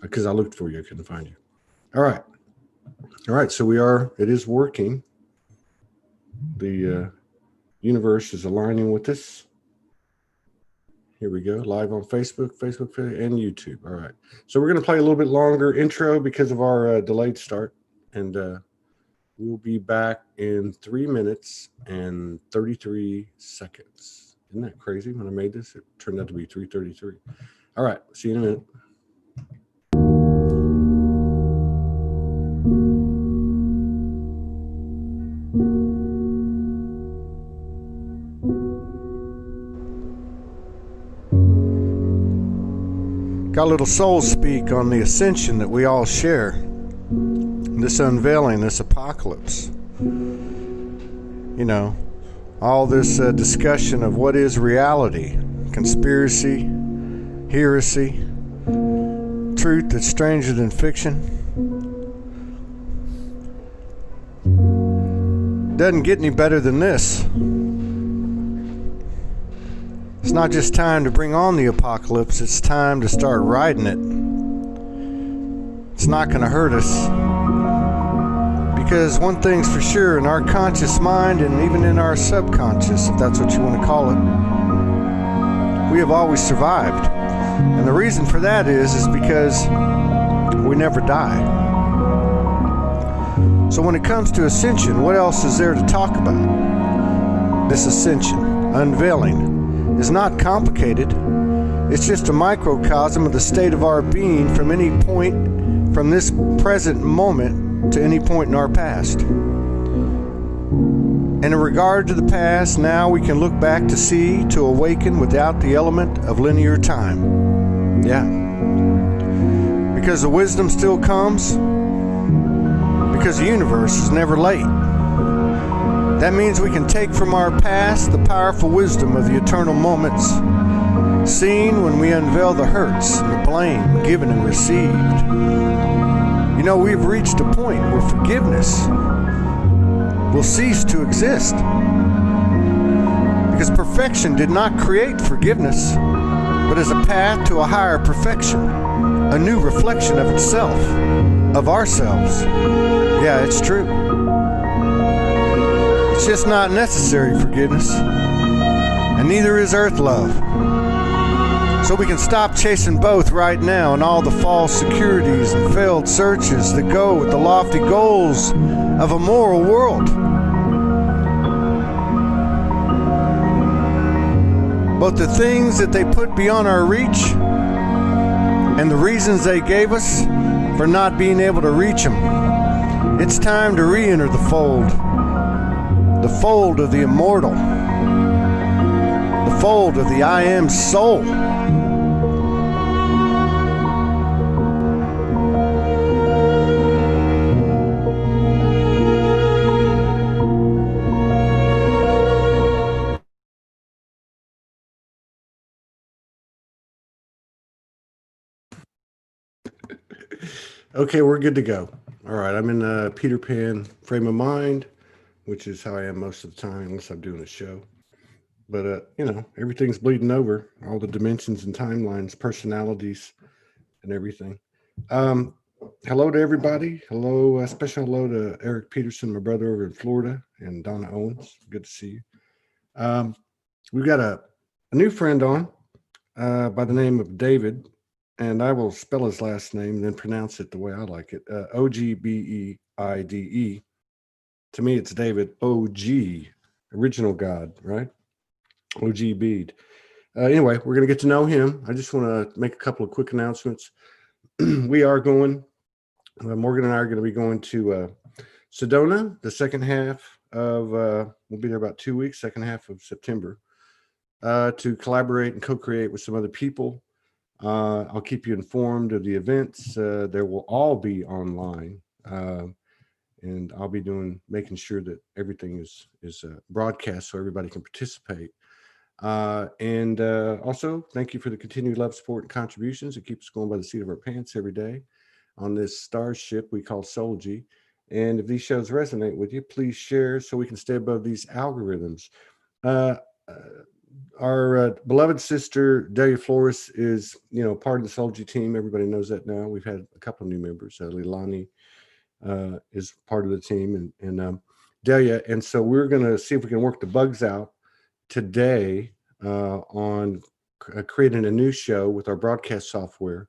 because I looked for you, I couldn't find you. All right. All right. So it is working. The universe is aligning with us. Here we go. Live on Facebook, and YouTube. All right. So we're going to play a little bit longer intro because of our delayed start. And we'll be back in 3 minutes and 33 seconds. Isn't that crazy? When I made this, it turned out to be 3:33. All right. See you in a minute. Got a little soul speak on the ascension that we all share. This unveiling, this apocalypse. You know, all this discussion of what is reality, conspiracy, heresy, truth that's stranger than fiction. Doesn't get any better than this. It's not just time to bring on the apocalypse, it's time to start riding it. It's not going to hurt us. Because one thing's for sure, in our conscious mind and even in our subconscious, if that's what you want to call it, we have always survived. And the reason for that is because we never die. So when it comes to ascension, what else is there to talk about? This ascension, unveiling, is not complicated. It's just a microcosm of the state of our being from any point, from this present moment to any point in our past. And in regard to the past, now we can look back to see, to awaken without the element of linear time. Yeah. Because the wisdom still comes, because the universe is never late. That means we can take from our past the powerful wisdom of the eternal moments, seen when we unveil the hurts and the blame given and received. You know, we've reached a point where forgiveness will cease to exist. Because perfection did not create forgiveness, but as a path to a higher perfection, a new reflection of itself, of ourselves. Yeah, it's true. It's just not necessary forgiveness, and neither is earth love. So we can stop chasing both right now and all the false securities and failed searches that go with the lofty goals of a moral world. Both the things that they put beyond our reach and the reasons they gave us for not being able to reach them. It's time to re-enter the fold of the immortal, the fold of the I Am soul. Okay, we're good to go. All right, I'm in a Peter Pan frame of mind, which is how I am most of the time, unless I'm doing a show. But, you know, everything's bleeding over, all the dimensions and timelines, personalities, and everything. Hello to everybody. Hello, special hello to Eric Peterson, my brother over in Florida, and Donna Owens. Good to see you. We've got a new friend on by the name of David, and I will spell his last name and then pronounce it the way I like it. Ogbeide. To me, it's David O.G., original God, right? O.G. Bede. Anyway, we're going to get to know him. I just want to make a couple of quick announcements. We are going, Morgan and I are going to be going to Sedona the second half of, we'll be there about 2 weeks, second half of September, to collaborate and co-create with some other people. I'll keep you informed of the events. There will all be online. And I'll be making sure that everything is broadcast so everybody can participate. And also, thank you for the continued love, support, and contributions. It keeps us going by the seat of our pants every day on this starship we call Soulgy. And if these shows resonate with you, please share so we can stay above these algorithms. our beloved sister Delia Flores is, part of the Soul G team. Everybody knows that now. We've had a couple of new members. Leilani is part of the team, and Delia. And so we're going to see if we can work the bugs out today on creating a new show with our broadcast software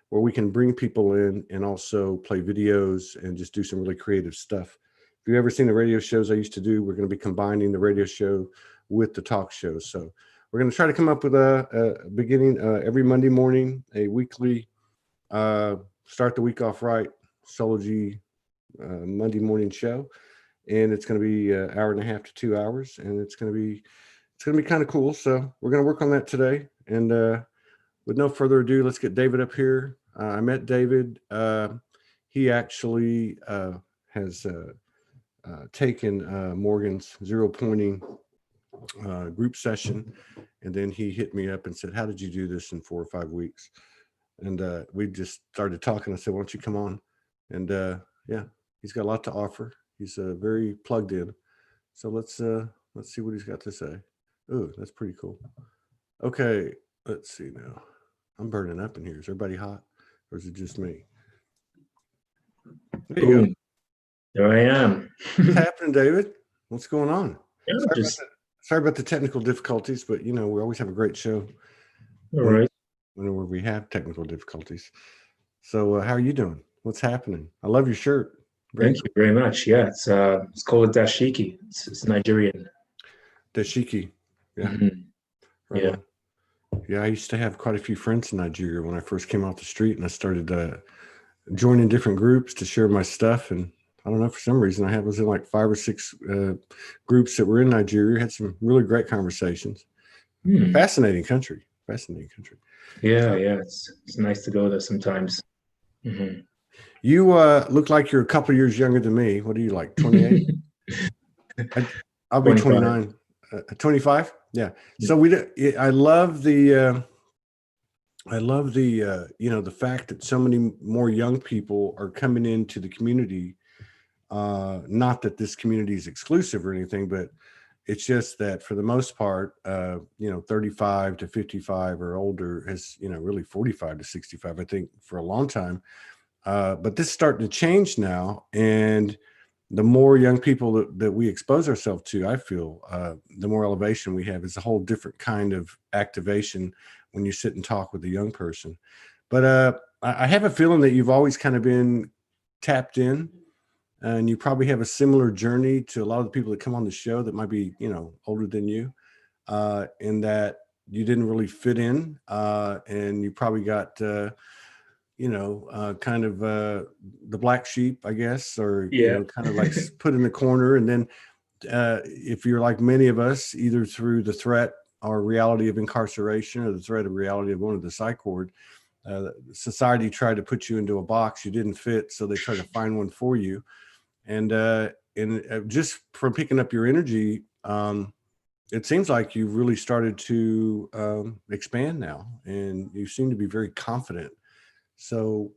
where we can bring people in and also play videos and just do some really creative stuff. If you've ever seen the radio shows I used to do, we're going to be combining the radio show with the talk shows. So we're going to try to come up with a beginning every Monday morning, a weekly start the week off right, Soulology Monday morning show. And it's going to be an hour and a half to 2 hours. And it's going to be kind of cool. So we're going to work on that today. And with no further ado, let's get David up here. I met David. He actually has taken Morgan's zero pointing group session. And then he hit me up and said, how did you do this in 4 or 5 weeks? And we just started talking. I said, why don't you come on? And yeah, he's got a lot to offer. He's very plugged in. So let's see what he's got to say. Oh, that's pretty cool. Okay, let's see now. I'm burning up in here. Is everybody hot, or is it just me? There you go. There I am. What's happening, David? What's going on? Yeah, sorry about the technical difficulties, but we always have a great show. All right. Whenever we have technical difficulties. So how are you doing? What's happening? I love your shirt. Thank you very much. Yeah, it's called dashiki. It's Nigerian. Dashiki. Yeah. Mm-hmm. Right Yeah. on. Yeah, I used to have quite a few friends in Nigeria when I first came off the street, and I started joining different groups to share my stuff. And I don't know, for some reason, I was in like 5 or 6 groups that were in Nigeria. Had some really great conversations. Fascinating country. Fascinating country. Yeah, it's nice to go there sometimes. Mm-hmm. You look like you're a couple of years younger than me. What are you, like 28? I'll be 29. 25? Yeah. So I love the the fact that so many more young people are coming into the community. Not that this community is exclusive or anything, but it's just that for the most part, 35 to 55 or older has, really 45 to 65, I think, for a long time. But this is starting to change now. And the more young people that we expose ourselves to, I feel, the more elevation we have. Is a whole different kind of activation when you sit and talk with a young person. But I have a feeling that you've always kind of been tapped in, and you probably have a similar journey to a lot of the people that come on the show that might be, older than you, in that you didn't really fit in, and you probably got kind of the black sheep, I guess, or kind of like put in the corner. And then if you're like many of us, either through the threat or reality of incarceration or the threat of reality of going to the psych ward, society tried to put you into a box. You didn't fit, so they tried to find one for you. And just from picking up your energy, it seems like you've really started to expand now, and you seem to be very confident. So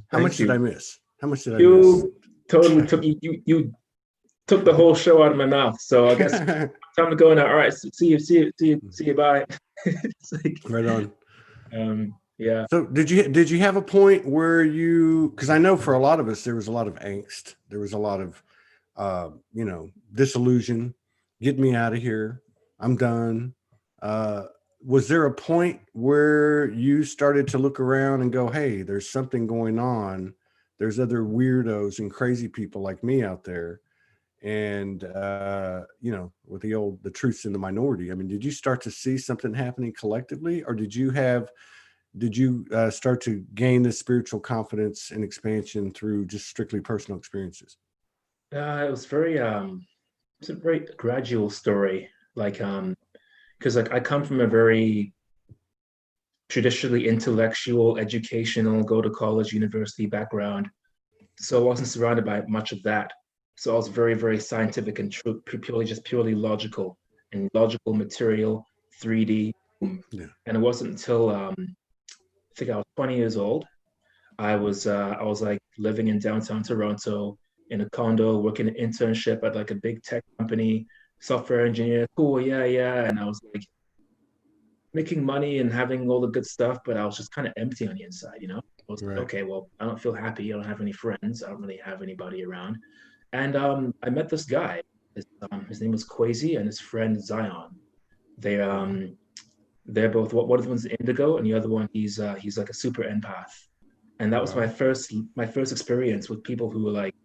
how much did I miss? How much did I miss? You totally took you took the whole show out of my mouth. So I guess time to go now. All right, see you, bye. It's like, right on. Yeah. So did you have a point where because I know for a lot of us there was a lot of angst, there was a lot of disillusion, get me out of here, I'm done. Was there a point where you started to look around and go, hey, there's something going on, there's other weirdos and crazy people like me out there, and with the truth's in the minority? I mean, did you start to see something happening collectively, or did you start to gain this spiritual confidence and expansion through just strictly personal experiences? It was it's a very gradual story. Because I come from a very traditionally intellectual, educational, go to college, university background. So I wasn't surrounded by much of that. So I was very, very scientific and purely logical and logical material, 3D. Yeah. And it wasn't until I think I was 20 years old. I was like living in downtown Toronto in a condo, working an internship at like a big tech company, software engineer. Cool, yeah. And I was like, making money and having all the good stuff, but I was just kind of empty on the inside, you know? I was like, Right. okay, well, I don't feel happy. I don't have any friends. I don't really have anybody around. And I met this guy. His name was Quasi and his friend Zion. They they're both one of the one's indigo and the other one he's like a super empath. And that was Wow. my first experience with people who were like,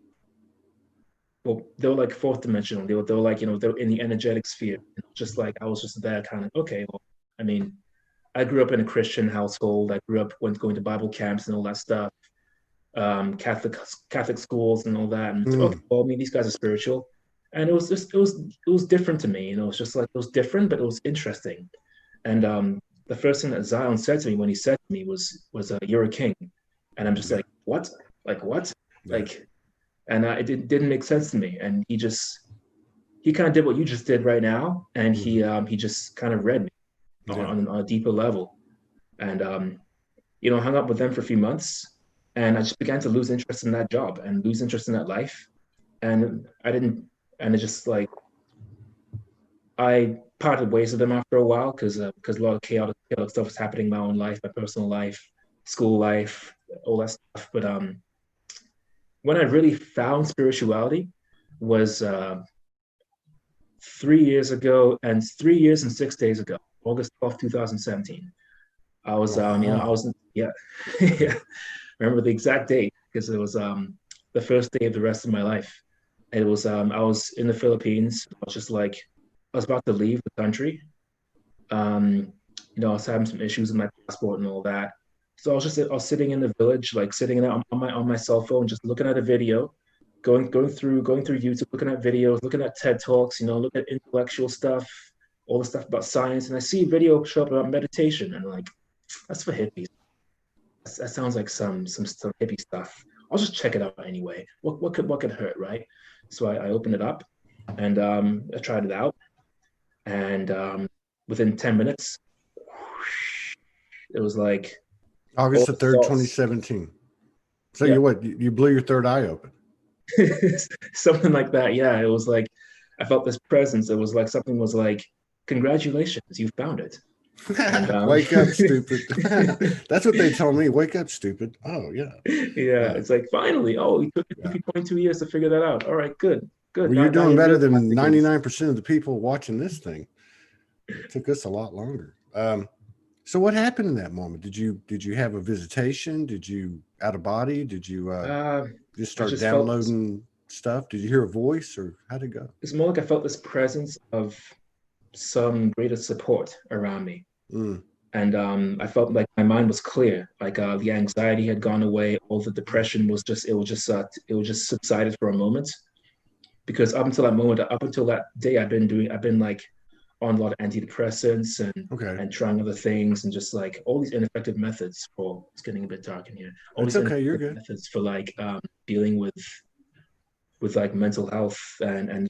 well, they were like fourth dimensional. They were like, you know, they're in the energetic sphere. Just like I was just there kind of okay, well, I mean, I grew up in a Christian household. I grew up went going to Bible camps and all that stuff, Catholic schools and all that. And okay, Mm. well, I mean, these guys are spiritual, and it was different to me. You know, it's just like it was different, but it was interesting. And the first thing that Zion said to me when he said to me was "You're a king," and I'm just Yeah. like, "What? Like what? Yeah. Like?" And didn't make sense to me. And he kind of did what you just did right now, and Mhm. he just kind of read me Yeah. on a deeper level, and you know, hung up with them for a few months, and I just began to lose interest in that job and lose interest in that life, and I didn't, and it just like I parted ways with them after a while because a lot of chaotic stuff was happening in my own life, my personal life, school life, all that stuff. But when I really found spirituality was 3 years ago and 3 years and 6 days ago, August 12th, 2017. I was, you know, I Wow. was, yeah, yeah. I remember the exact date because it was the first day of the rest of my life. It was, I was in the Philippines. I was just like, I was about to leave the country. You know, I was having some issues with my passport and all that. So I was sitting in the village, like sitting in on my cell phone, just looking at a video, going through YouTube, looking at videos, looking at TED Talks, you know, looking at intellectual stuff, all the stuff about science, and I see a video show up about meditation, and I'm like, that's for hippies. That sounds like some hippie stuff. I'll just check it out anyway. What could hurt, right? So I opened it up and I tried it out, and within 10 minutes, it was like all August the the 3rd, thoughts. 2017. So Yeah, you what? You blew your third eye open. something like that. Yeah, it was like I felt this presence. It was like something was like, congratulations, you found it. And Wake up, stupid. That's what they tell me. Wake up, stupid. Oh yeah. yeah, Uh, it's like finally, oh, it took yeah. you 0.2 years to figure that out. All right, good, good. Well, you're Now doing you better realize than because 99% of the people watching this thing. It took us a lot longer. So what happened in that moment? Did you have a visitation? Did you out of body? Did you uh, just I start just felt downloading stuff? Did you hear a voice or how'd it go? it's more like I felt this presence of some greater support around me. Mm. And I felt like my mind was clear, like the anxiety had gone away, all the depression was just it was just subsided for a moment. Because up until that moment, up until that day, I've been like on a lot of antidepressants Okay. and trying other things and just like all these ineffective methods for it's getting a bit dark in here. All It's these okay. You're ineffective good. methods for like dealing with like mental health and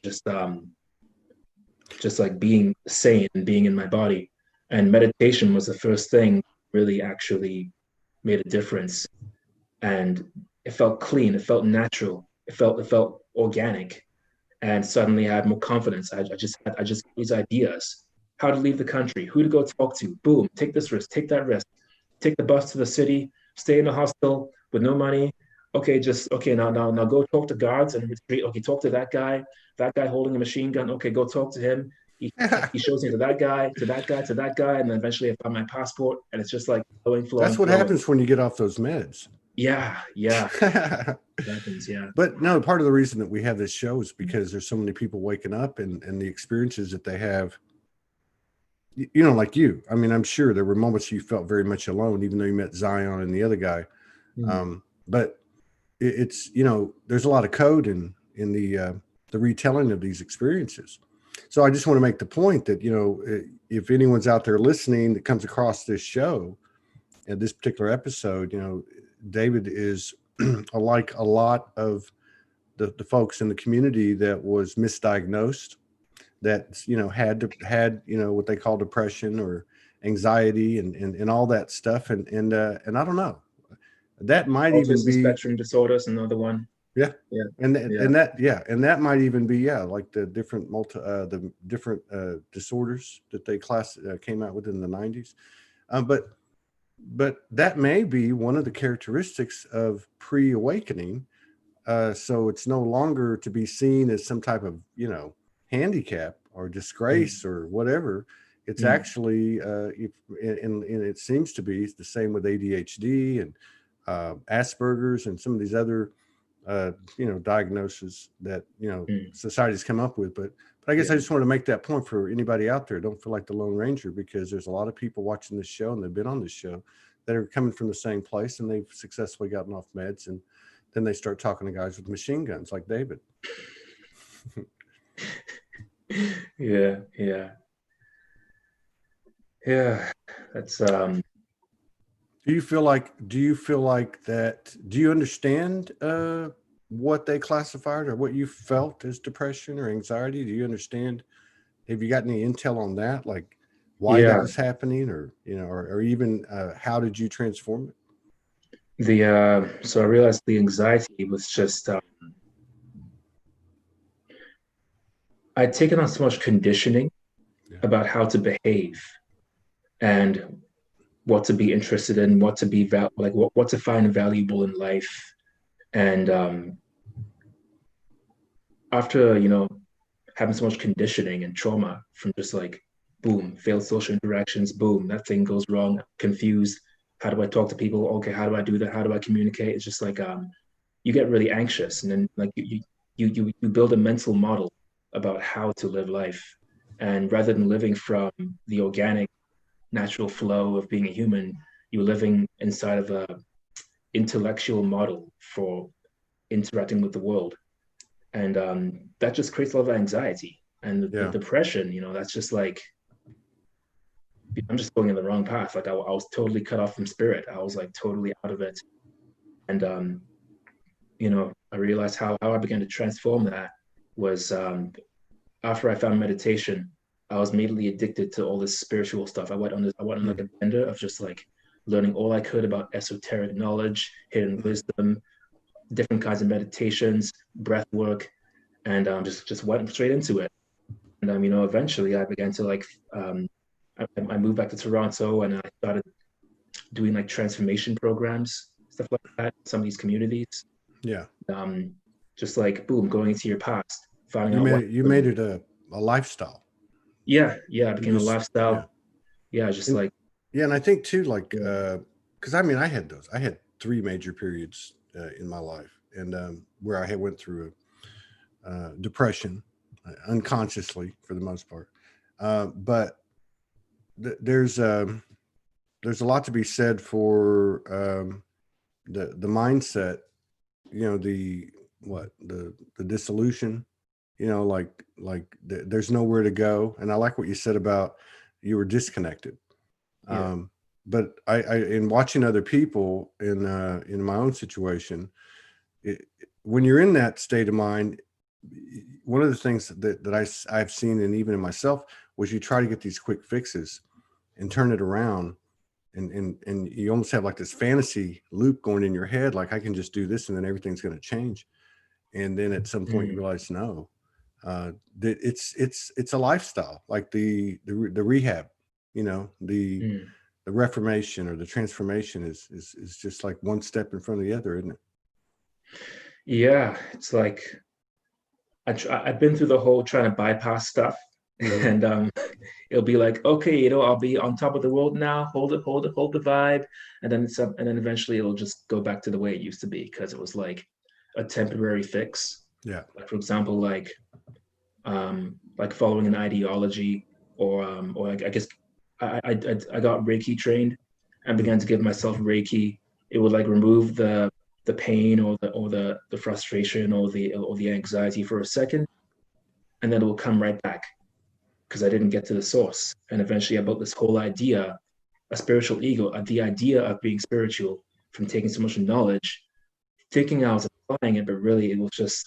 just like being sane and being in my body. And meditation was the first thing really actually made a difference. And it felt clean, it felt natural, it felt organic. And suddenly I had more confidence. I just these ideas, how to leave the country, who to go talk to. Boom, take this risk, take that risk, take the bus to the city, stay in the hostel with no money. Okay, just okay. Now go talk to guards and retreat. Okay, talk to that guy holding a machine gun. Okay, go talk to him. He shows me to that guy, to that guy, to that guy, and then eventually I find my passport, and it's just like flowing, flowing, That's what flowing. happens when you get off those meds. Yeah, yeah, it happens. Yeah. But no, part of the reason that we have this show is because there's so many people waking up and the experiences that they have. You know, like you. I mean, I'm sure there were moments you felt very much alone, even though you met Zion and the other guy. Mm. But it's there's a lot of code in the retelling of these experiences. So I just want to make the point that if anyone's out there listening that comes across this show and this particular episode, David is like a lot of the folks in the community that was misdiagnosed, that had what they call depression or anxiety and all that stuff, and I don't know, that might even Autism be spectrum disorder is another one. Yeah. Yeah. And Yeah. and that might even be, yeah, like the different disorders that they came out with in the 90s. But that may be one of the characteristics of pre-awakening. So it's no longer to be seen as some type of, handicap or Mm, disgrace or whatever. It's mm, actually, and it seems to be the same with ADHD and Asperger's and some of these other, diagnoses that, mm. society's come up with. But I guess I Yeah. just want to make that point for anybody out there. Don't feel like the Lone Ranger, because there's a lot of people watching this show and they've been on this show that are coming from the same place, and they've successfully gotten off meds, and then they start talking to guys with machine guns like David. Yeah. Yeah. Yeah. That's Do you feel like that? Do you understand what they classified or what you felt as depression or anxiety? Do you understand? Have you got any intel on that? Like why that yeah. was happening, or or even how did you transform it? The so I realized the anxiety was just I'd taken on so much conditioning Yeah. about how to behave and what to be interested in, what to be like what to find valuable in life. And after, having so much conditioning and trauma from just like boom, failed social interactions, boom, that thing goes wrong, confused. How do I talk to people? Okay, how do I do that? How do I communicate? It's just like you get really anxious, and then like you build a mental model about how to live life. And rather than living from the organic, natural flow of being a human, you're living inside of a intellectual model for interacting with the world. And that just creates a lot of anxiety. And the Yeah. depression, that's just like, I'm just going in the wrong path. Like I was totally cut off from spirit. I was like totally out of it. And I realized how I began to transform that was after I found meditation. I was immediately addicted to all this spiritual stuff. I went on like Hmm. a bender of just like learning all I could about esoteric knowledge, hidden wisdom, different kinds of meditations, breath work, and just went straight into it. And eventually I began to like I moved back to Toronto and I started doing like transformation programs, stuff like that, some of these communities. Yeah. Um, just like boom, going into your past, finding You out made what it. You made happened. it a lifestyle. Yeah, yeah, it You became a just Yeah. lifestyle. Yeah, just And like yeah, and I think too, like, yeah, because I mean, I had those. I had three major periods in my life, and where I had went through a depression, unconsciously for the most part. But th- there's um, there's a lot to be said for the mindset. The what the dissolution. There's nowhere to go. And I like what you said about you were disconnected. yeah. Um, but in watching other people in my own situation, when you're in that state of mind, one of the things I've seen, and even in myself, was you try to get these quick fixes and turn it around, and you almost have like this fantasy loop going in your head, like I can just do this and then everything's going to change. And then at some point you Mm, realize no, that it's a lifestyle, like the rehab, mm. the reformation or the transformation is just like one step in front of the other, isn't it? Yeah, it's like I've been through the whole trying to bypass stuff, Hmm. and it'll be like, okay, I'll be on top of the world now, hold the vibe, and then and then eventually it'll just go back to the way it used to be because it was like a temporary fix. Yeah. Like for example, like following an ideology, or like I guess I got Reiki trained and Mm. began to give myself Reiki. It would like remove the pain or the frustration or the anxiety for a second, and then it will come right back because I didn't get to the source. And eventually I built this whole idea, a spiritual ego, the idea of being spiritual from taking so much knowledge, thinking I was applying it, but really it was just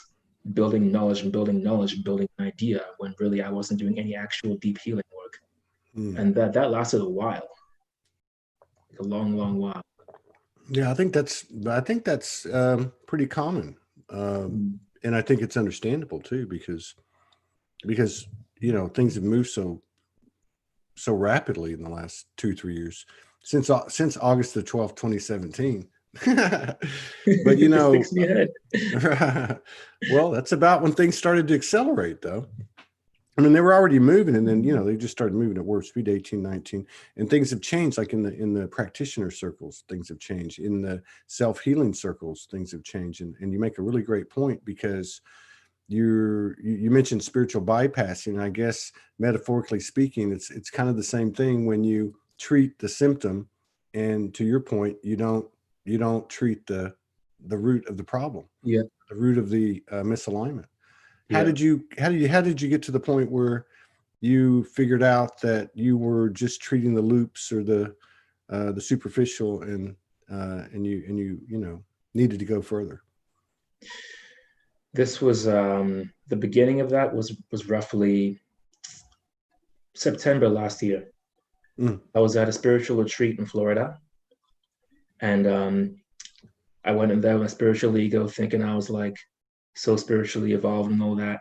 building knowledge and building knowledge and building an idea when really I wasn't doing any actual deep healing work. Mm. And that lasted a while, like a long, long while. Yeah, I think that's pretty common. And I think it's understandable too, because things have moved so rapidly in the last 2-3 years since August the 12th, 2017. But Sticks in your head. well, that's about when things started to accelerate, though. I mean, they were already moving, and then they just started moving at warp speed, 18, 19, and things have changed. Like in the practitioner circles, things have changed. In the self-healing circles, things have changed. And you make a really great point, because you mentioned spiritual bypassing. I guess metaphorically speaking, it's kind of the same thing when you treat the symptom, and to your point, you don't treat the root of the problem, Yeah. the root of the misalignment. How Yeah. did you get to the point where you figured out that you were just treating the loops or the superficial, and you needed to go further? This was the beginning of that was roughly September last year. Mm. I was at a spiritual retreat in Florida, and I went in there with my spiritual ego, thinking I was like so spiritually evolved and all that.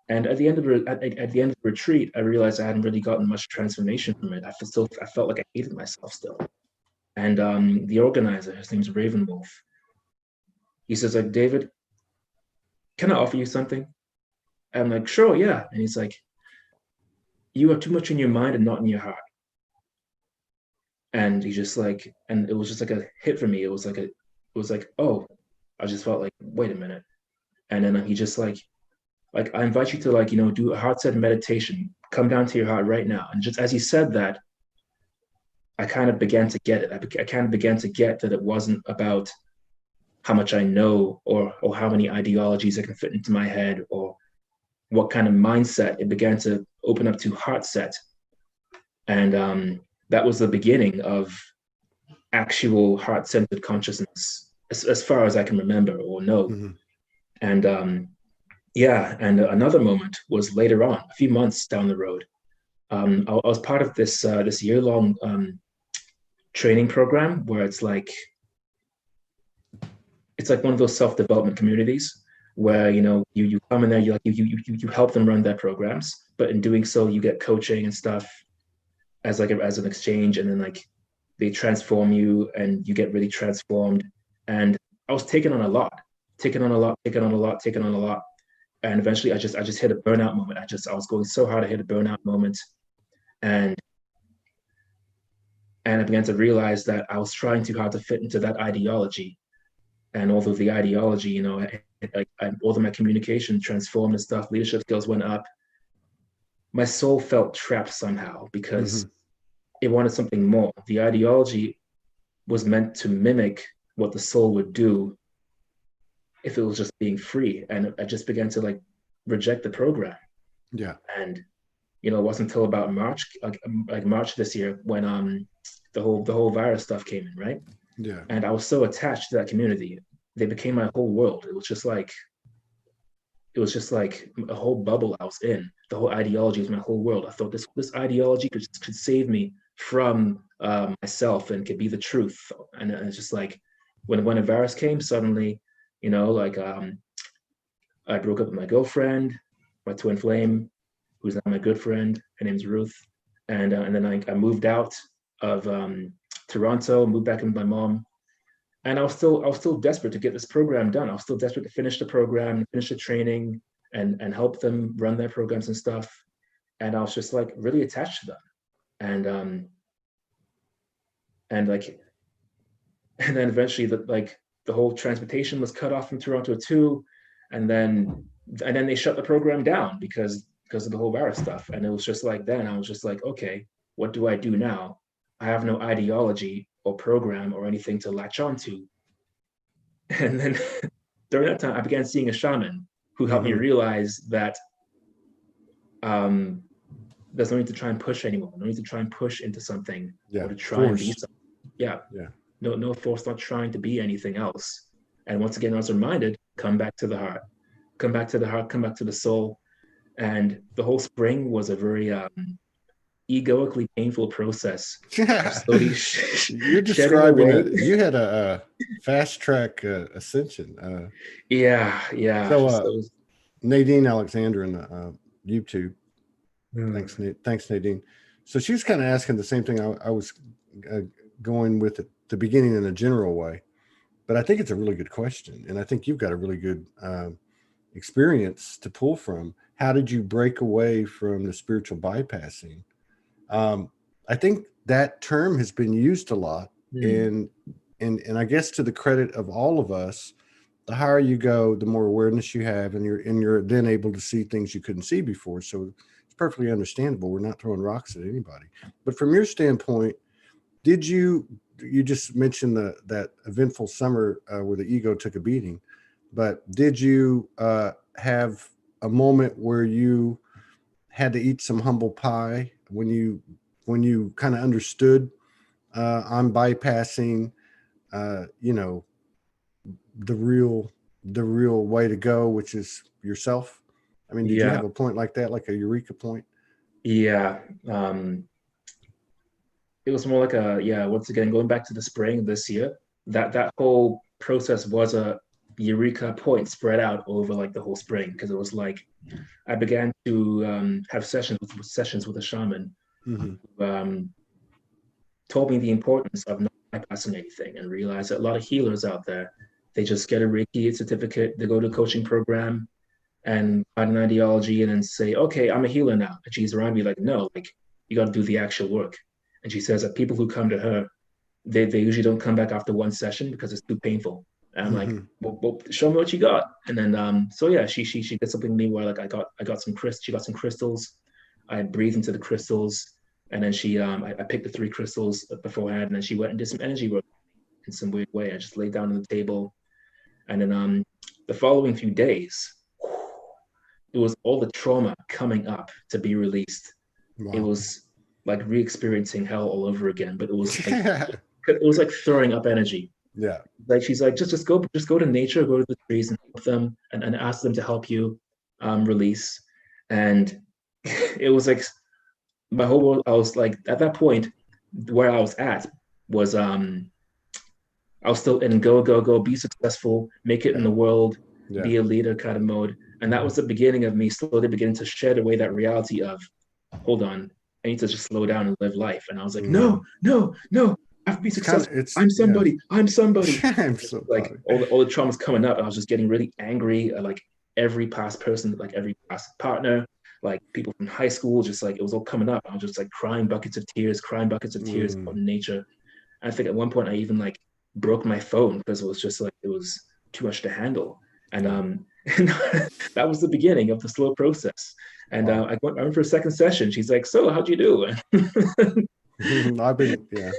And at the end of the retreat, I realized I hadn't really gotten much transformation from it. I felt like I hated myself still. And the organizer, his name's Raven Wolf, he says, like, David, can I offer you something? And I'm like, sure, yeah. And he's like, you are too much in your mind and not in your heart. And he just like, and it was just like a hit for me. It was like, oh, I just felt like, wait a minute. And then he just like, I invite you to like, do a heart-centered meditation. Come down to your heart right now. And just as he said that, I kind of began to get it. I kind of began to get that it wasn't about how much I know, or how many ideologies I can fit into my head, or what kind of mindset. It began to open up to heart set. And that was the beginning of actual heart-centered consciousness, as far as I can remember or know. Mm-hmm. And yeah, and another moment was later on, a few months down the road. I was part of this year-long training program where it's like one of those self-development communities where you come in there, you help them run their programs, but in doing so you get coaching and stuff as as an exchange, and then like they transform you and you get really transformed. And I was taking on a lot, and eventually I just hit a burnout moment. I was going so hard, I hit a burnout moment, and I began to realize that I was trying too hard to fit into that ideology. And although the ideology, although my communication transformed and stuff, leadership skills went up, my soul felt trapped somehow, because it wanted something more. The ideology was meant to mimic what the soul would do if it was just being free. And I just began to like reject the program. Yeah. And it wasn't until about March, like March this year, when the whole virus stuff came in, right? Yeah. And I was so attached to that community. They became my whole world. It was just like a whole bubble I was in. The whole ideology was my whole world. I thought this ideology could save me from myself and could be the truth. And it's just like when a virus came, suddenly, I broke up with my girlfriend, my twin flame, who's now my good friend. Her name's Ruth. And then I moved out of Toronto, moved back in with my mom. And I was still desperate to get this program done. I was still desperate to finish the program, finish the training, and help them run their programs and stuff. And I was just like really attached to them. And then eventually the whole transportation was cut off from Toronto too. And then they shut the program down because of the whole virus stuff. And it was just like, then I was just like, okay, what do I do now? I have no ideology or program or anything to latch onto. And then during that time, I began seeing a shaman who helped me realize that there's no need to try and push anymore. No need to try and push into something, or to try and be something. Yeah. No force, not trying to be anything else. And once again, I was reminded, come back to the heart, come back to the heart, come back to the soul. And the whole spring was a very egoically painful process of Yeah. slowly You're shedding describing away. it. You had a fast track ascension. Yeah, yeah. So Just those. Nadine Alexander in the YouTube. Mm, Thanks, Nadine. So she was kind of asking the same thing I was uh, going with at the beginning in a general way, but I think it's a really good question, and I think you've got a really good experience to pull from. How did you break away from the spiritual bypassing? Um, I think that term has been used a lot, mm, and and I guess to the credit of all of us, the higher you go, the more awareness you have, and you're then able to see things you couldn't see before. So it's perfectly understandable. We're not throwing rocks at anybody. But from your standpoint, did you just mentioned that eventful summer where the ego took a beating, but did you have a moment where you had to eat some humble pie when you kind of understood I'm bypassing you know the real the real way to go, which is yourself? I mean, did you yeah, have a point like that, like a eureka point? yeah. It was more like a, yeah, once again, going back to the spring this year, that whole process was a eureka point spread out over like the whole spring, because it was like I began to have sessions with a shaman Mm-hmm. who told me the importance of not bypassing anything, and realized that a lot of healers out there, they just get a Reiki certificate, they go to a coaching program and find an ideology and then say, okay, I'm a healer now. And she's around me like, no, like you got to do the actual work. And she says that people who come to her, they usually don't come back after one session because it's too painful. And I'm like, Mm-hmm. well, show me what you got. And then so yeah, she did something to me where like I got some she got some crystals. I breathed into the crystals, and then I picked the three crystals beforehand, and then she went and did some energy work in some weird way. I just laid down on the table, and then the following few days, it was all the trauma coming up to be released. It Wow. was like re-experiencing hell all over again, but Yeah. it was like throwing up energy. Yeah. Like she's like, just go to nature, go to the trees and help them, and ask them to help you release. And it was like my whole world. I was like, at that point, where I was at was I was still in go, go, go, be successful, make it in the world, Yeah. be a leader kind of mode. And that was the beginning of me slowly beginning to shed away that reality of, hold on, I need to just slow down and live life. And I was like, Mm. no, no, no, I have to be It's kind of successful. it's I'm yeah. somebody. I'm somebody. I'm so Like funny. all the trauma's coming up. And I was just getting really angry at like every past person, like every past partner, like people from high school, just like it was all coming up. I was just like crying buckets of tears Mm. out in nature. I think at one point I even like broke my phone because it was just like it was too much to handle. And Yeah. and that was the beginning of the slow process. And Wow. I went for a second session. She's like, "So, how'd you do?" I've been yeah.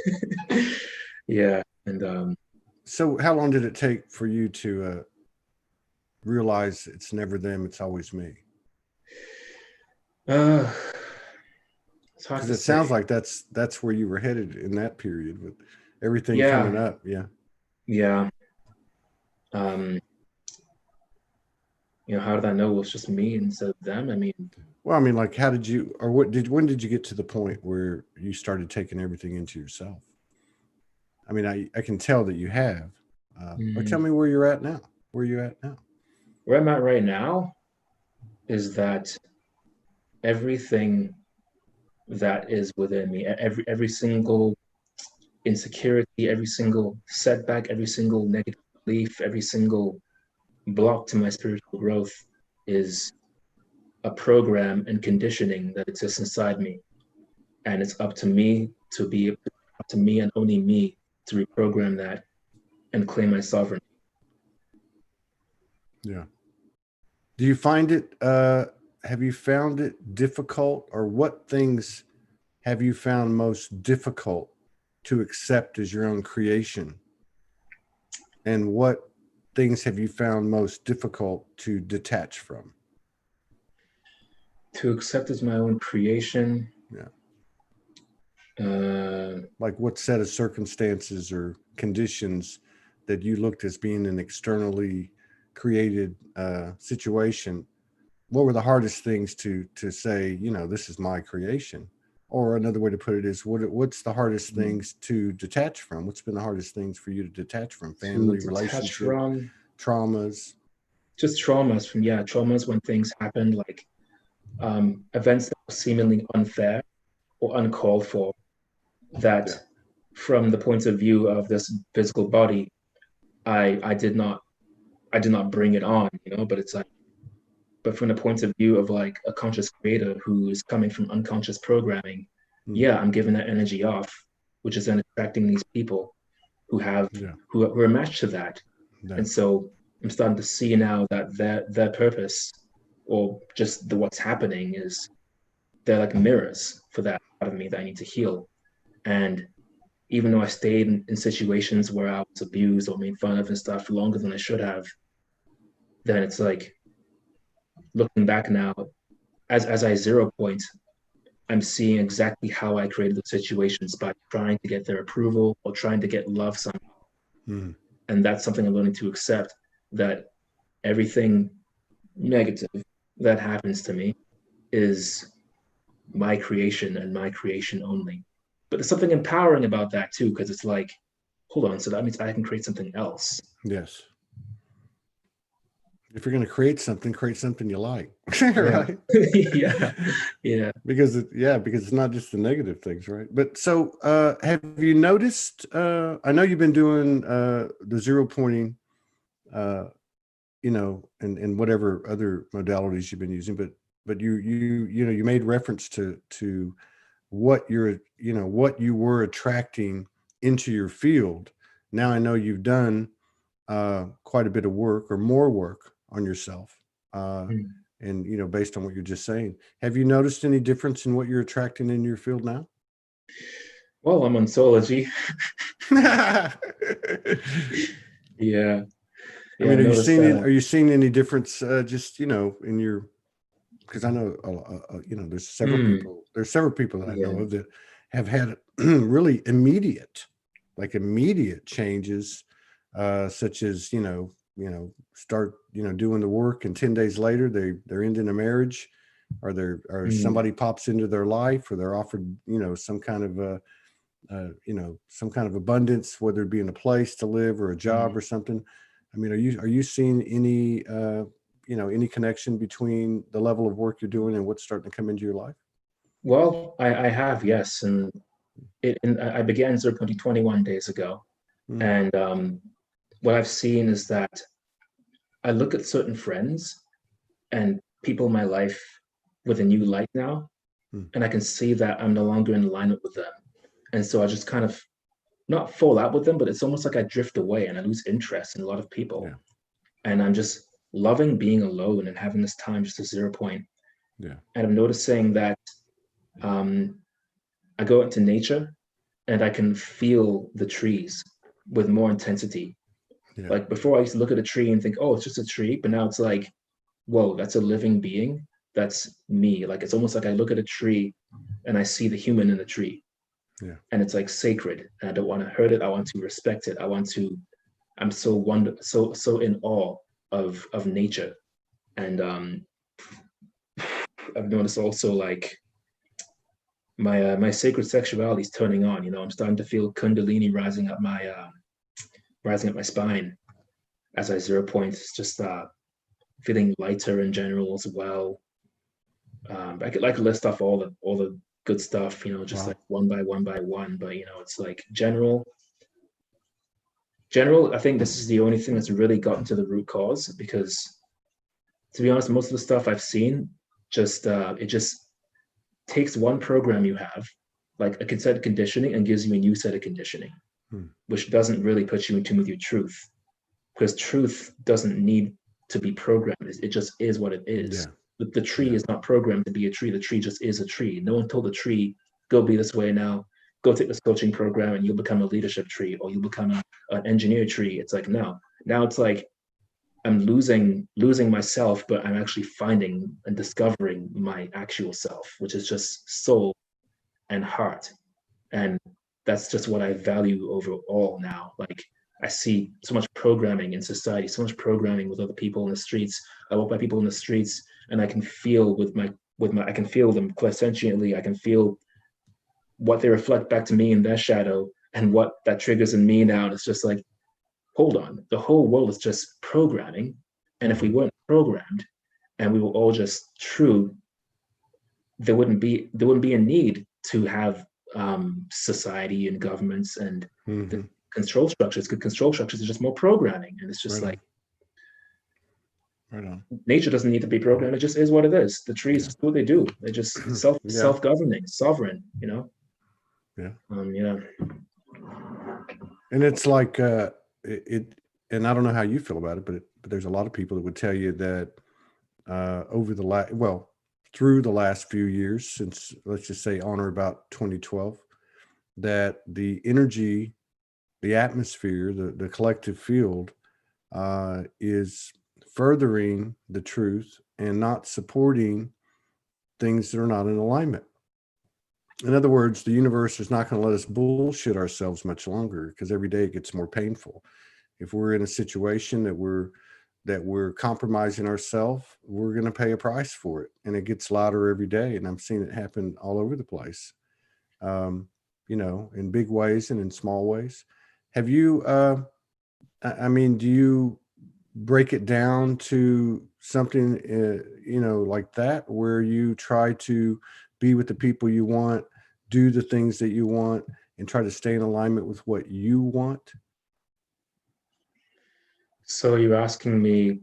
Yeah, and So how long did it take for you to realize it's never them, it's always me? uh, it's hard Because to it sounds say. like that's where you were headed in that period with everything coming Yeah, up. Yeah. yeah. Um, how did I know it was just me instead of them? I mean, Well, I mean, like, how did you, or when did you get to the point where you started taking everything into yourself? I mean, I can tell that you have, or tell mm, me where you're at now. Where you at now? where I'm at right now is that everything that is within me, every single insecurity, every single setback, every single negative belief, every single block to my spiritual growth is a program and conditioning that exists inside me. And it's up to me to be up to me and only me to reprogram that and claim my sovereignty. Yeah. Do you find it, have you found it difficult, or what things have you found most difficult to accept as your own creation? And what things have you found most difficult to detach from? To accept as my own creation, Yeah. uh, Like what set of circumstances or conditions that you looked as being an externally created situation? What were the hardest things to say, this is my creation? or another way to put it is, what's the hardest things to detach from? What's been the hardest things for you to detach from? To Family, detach relationship, from traumas. just traumas when things happen, like events that were seemingly unfair or uncalled for, that Yeah. from the point of view of this physical body, I did not bring it on, but it's like, but from the point of view of like a conscious creator who is coming from unconscious programming, Mm. yeah, I'm giving that energy off, which is then attracting these people who have Yeah. who are matched to that. Yeah. And so I'm starting to see now that their purpose, or just what's happening, is they're like mirrors for that part of me that I need to heal. And even though I stayed in situations where I was abused or made fun of and stuff for longer than I should have, then it's like, looking back now, as I zero point, I'm seeing exactly how I created the situations by trying to get their approval or trying to get love somehow. Mm. And that's something I'm learning to accept, that everything negative that happens to me is my creation and my creation only. But there's something empowering about that too, because it's like, hold on, so that means I can create something else. Yes. If you're going to create something you like, Yeah. right? Yeah. Yeah. Because because it's not just the negative things, right? But so have you noticed, I know you've been doing the zero pointing, and whatever other modalities you've been using, but you made reference to what what you were attracting into your field. Now I know you've done quite a bit of work, or more work, on yourself. Mm. And based on what you're just saying, have you noticed any difference in what you're attracting in your field now? Well, I'm on Soology. I Yeah. Yeah, I mean, noticed that. are you seeing any difference, just in your, because I know Mm. there's several people that I know Yeah. of that have had really immediate changes, such as start doing the work, and 10 days later they're ending a marriage, or Mm. somebody pops into their life, or they're offered some kind of some kind of abundance, whether it be in a place to live or a job Mm. or something. I mean, are you seeing any any connection between the level of work you're doing and what's starting to come into your life? Well, I have, yes. And I began 0.21 days ago. Mm. And what I've seen is that I look at certain friends and people in my life with a new light now, Mm. and I can see that I'm no longer in alignment with them. And so I just kind of not fall out with them, but it's almost like I drift away and I lose interest in a lot of Yeah. people. And I'm just loving being alone and having this time just to zero point. Yeah. And I'm noticing that um, I go into nature and I can feel the trees with more intensity. Yeah. Like before, I used to look at a tree and think, oh, it's just a tree. But now it's like, whoa, that's a living being. That's me. Like it's almost like I look at a tree and I see the human in the tree. Yeah. And it's like sacred. And I don't want to hurt it. I want to respect it. I'm so in awe of nature. And I've noticed also like my sacred sexuality is turning on. I'm starting to feel kundalini rising up my spine as I zero point. It's just feeling lighter in general as well. I could like list off all the good stuff, just Wow. like one by one by one. But it's like general. I think this is the only thing that's really gotten to the root cause, because to be honest, most of the stuff I've seen it just takes one program you have, like a set of conditioning, and gives you a new set of conditioning, Hmm. which doesn't really put you in tune with your truth, because truth doesn't need to be programmed. It just is what it is. Yeah. The tree Yeah. is not programmed to be a tree. The tree just is a tree. No one told the tree, go be this way now, go take this coaching program and you'll become a leadership tree, or you'll become an engineer tree. It's like, no. Now it's like I'm losing myself, but I'm actually finding and discovering my actual self, which is just soul and heart. And that's just what I value over all now. Like I see so much programming in society, so much programming with other people in the streets. I walk by people in the streets and I can feel with my I can feel them clairsentiently. I can feel what they reflect back to me in their shadow and what that triggers in me now. And it's just like, hold on, the whole world is just programming. And if we weren't programmed and we were all just true, there wouldn't be a need to have society and governments and the control structures. Because control structures are just more programming, and it's just Right like on. Right on. nature doesn't need to be programmed. It just is what it is. The trees just do what they do. They're just self-governing, sovereign. Yeah. And it's like it. And I don't know how you feel about it, but there's a lot of people that would tell you that through the last few years, since let's just say on or about 2012, that the energy, the atmosphere, the collective field is furthering the truth and not supporting things that are not in alignment. In other words, the universe is not going to let us bullshit ourselves much longer, because every day it gets more painful. If we're in a situation that we're compromising ourselves, we're going to pay a price for it, and it gets louder every day. And I'm seeing it happen all over the place, in big ways and in small ways. Have you? Do you break it down to something, like that, where you try to be with the people you want, do the things that you want, and try to stay in alignment with what you want? so you're asking me,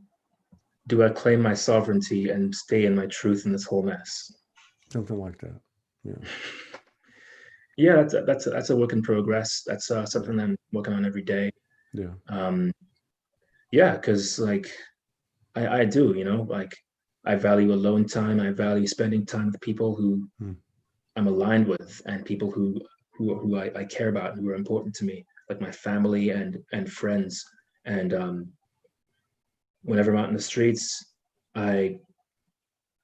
do I claim my sovereignty and stay in my truth in this whole mess? Something like that. Yeah. Yeah, that's a work in progress. That's something I'm working on every day. Yeah. Yeah, because like I do, like I value alone time. I value spending time with people who I'm aligned with, and people who I care about and who are important to me, like my family and friends. And whenever I'm out in the streets, I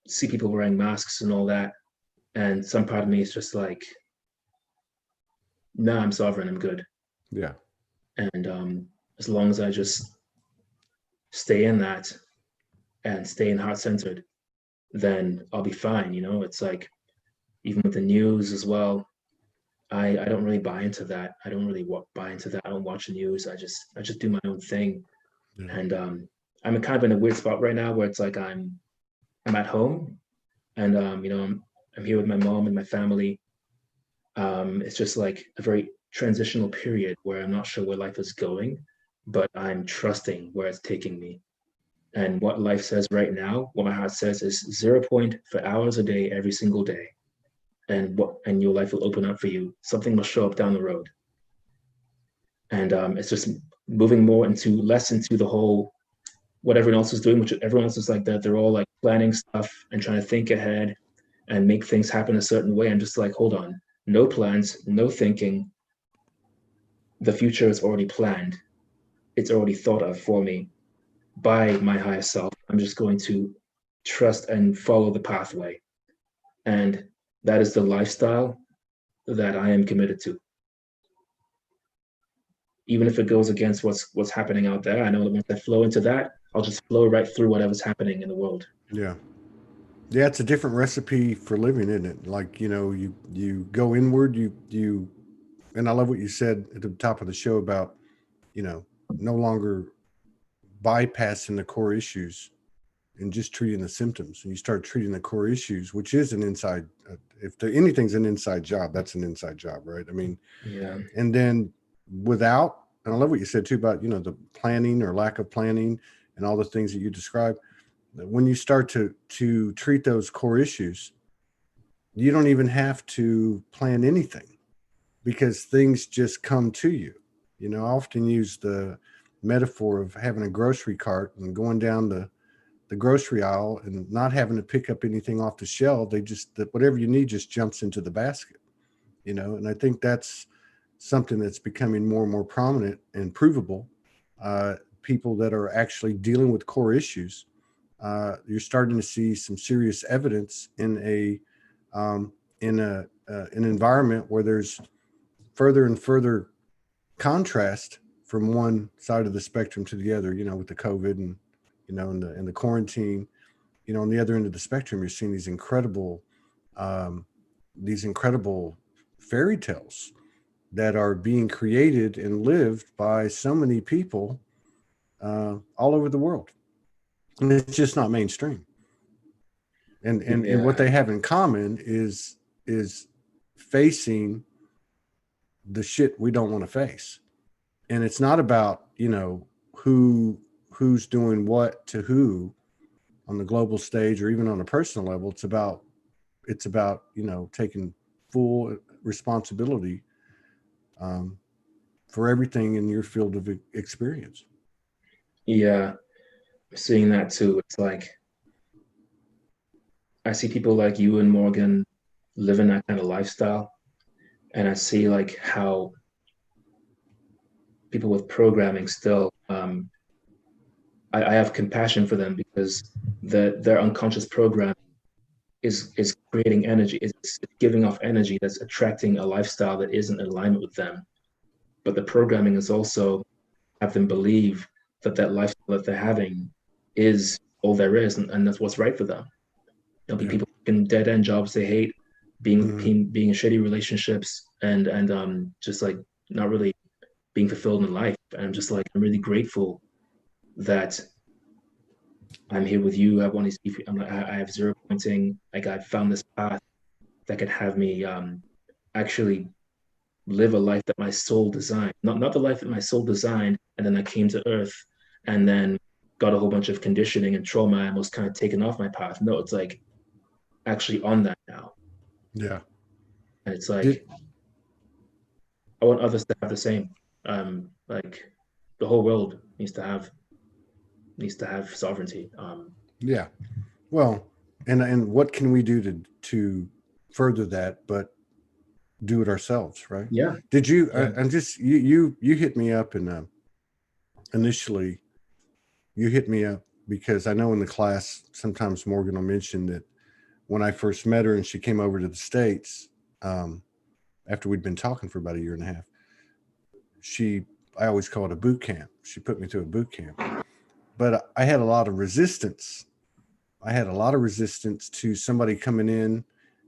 see people wearing masks and all that, and some part of me is just like, no, I'm sovereign, I'm good. Yeah. And as long as I just stay in that and stay in heart-centered, then I'll be fine. It's like, even with the news as well, I don't really buy into that. I don't really buy into that. I don't watch the news. I just do my own thing. Yeah. And I'm kind of in a weird spot right now where it's like I'm at home, and I'm here with my mom and my family. It's just like a very transitional period where I'm not sure where life is going, but I'm trusting where it's taking me. And what life says right now, what my heart says is 0 point for hours a day, every single day. And your life will open up for you. Something will show up down the road. And it's just moving less into the whole, what everyone else is doing, which everyone else is like that. They're all like planning stuff and trying to think ahead and make things happen a certain way. I'm just like, hold on, no plans, no thinking. The future is already planned. It's already thought of for me by my higher self. I'm just going to trust and follow the pathway. And that is the lifestyle that I am committed to. Even if it goes against what's happening out there, I know that once I flow into that, I'll just flow right through whatever's happening in the world. Yeah. Yeah, it's a different recipe for living, isn't it? Like, you go inward, and I love what you said at the top of the show about, no longer bypassing the core issues and just treating the symptoms. And you start treating the core issues, which is an inside, anything's an inside job, that's an inside job, right? Yeah. And then and I love what you said too about, the planning or lack of planning and all the things that you described. When you start to treat those core issues, you don't even have to plan anything, because things just come to you. I often use the metaphor of having a grocery cart and going down the grocery aisle and not having to pick up anything off the shelf. Whatever you need just jumps into the basket, and I think that's something that's becoming more and more prominent and provable. People that are actually dealing with core issues, you're starting to see some serious evidence in an environment where there's further and further contrast from one side of the spectrum to the other. With the COVID and and the quarantine, on the other end of the spectrum, you're seeing these incredible fairy tales that are being created and lived by so many people all over the world. And it's just not mainstream. And what Yeah. they have in common is facing the shit we don't want to face. And it's not about, who's doing what to who on the global stage or even on a personal level. It's about taking full responsibility for everything in your field of experience. Yeah. Seeing that too. It's like I see people like you and Morgan living that kind of lifestyle. And I see like how people with programming still I have compassion for them because their unconscious program is creating energy, is giving off energy that's attracting a lifestyle that isn't in alignment with them. But the programming is also have them believe that that lifestyle that they're having is all there is, and that's what's right for them. There'll be Yeah. people in dead end jobs they hate, being Mhm. being in shitty relationships, and just like not really being fulfilled in life. And I'm just like I'm really grateful that I'm here with you. I want to see. I'm like I have zero pointing. Like I found this path that could have me actually live a life that my soul designed, not the life that my soul designed, and then I came to Earth, and then got a whole bunch of conditioning and trauma and was kind of taken off my path. No, it's like actually on that now, Yeah. and it's Did like I want others to have the same. Like the whole world needs to have sovereignty. yeah. Well, and what can we do to further that but do it ourselves, right? Yeah, Did you yeah, I'm just you hit me up and initially you hit me up because I know in the class sometimes Morgan will mention that when I first met her and she came over to the States, um, after we'd been talking for about a year and a half, I always call it a boot camp. She put me through a boot camp. But I had a lot of resistance. I had a lot of resistance to somebody coming in